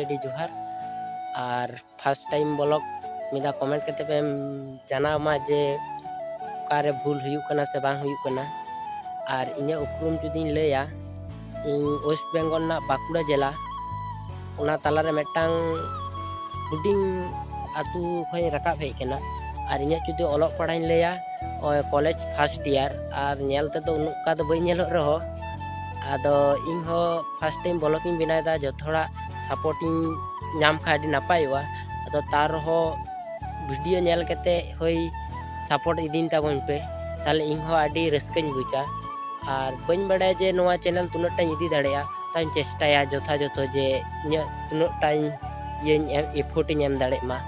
ᱟᱹᱰᱤ ᱡᱚᱦᱟᱨ ᱟᱨ first ᱴᱟइम blog ᱢᱤᱫᱟ comment ᱠᱟᱛᱮ ᱯᱮ ᱡᱟᱱᱟᱣ ᱢᱟ ᱡᱮ ᱚᱠᱟᱨᱮ ᱵᱷᱩᱞ ᱦᱩᱭᱩᱜ ᱠᱟᱱᱟ ᱥᱮ ᱵᱟᱝ ᱦᱩᱭᱩᱜ ᱠᱟᱱᱟ ᱟᱨ ᱤᱧᱟᱹᱜ ᱩᱯᱨᱩᱢ ᱡᱩᱫᱤᱧ ᱞᱟᱹᱭᱟ ᱤᱧ ᱳᱭᱮᱥᱴ ᱵᱮᱝᱜᱚᱞ ᱨᱮᱱᱟᱜ ᱵᱟᱸᱠᱩᱲᱟ ᱡᱮᱞᱟ ᱚᱱᱟ ᱛᱟᱞᱟᱨᱮ ᱢᱤᱫᱴᱟᱝ ᱦᱩᱰᱤᱧ ᱟᱛᱳ ᱠᱷᱚᱱ ᱨᱟᱠᱟᱵ ᱦᱮᱡ ᱟᱠᱟᱱᱟ ᱟᱨ ᱤᱧᱟᱹᱜ ᱡᱩᱫᱤ ᱚᱞᱚᱜ ᱯᱟᱲᱦᱟᱜ ᱤᱧ ᱞᱟᱹᱭᱟ कॉलेज फर्स्ट ईयर और नेल तेदो उनुका दो बई नेलोग रहो आदो इन हो फर्स्ट टाइम ब्लॉग इन बनायदा जथोड़ा सपोर्ट इन नाम खा अडी नापायवा आदो तार हो वीडियो नेल केते होई सपोर्ट इदिन ताबन पे ताले इन हो अडी रस्कन बुझा और बन बड़ा जे नोआ चैनल तुनट टाइम इदी दाड़ेया ताइन चेष्टाया जोथा जोथो जे इन तुनट टाइम ये एफोर्ट इन एम दाड़े मा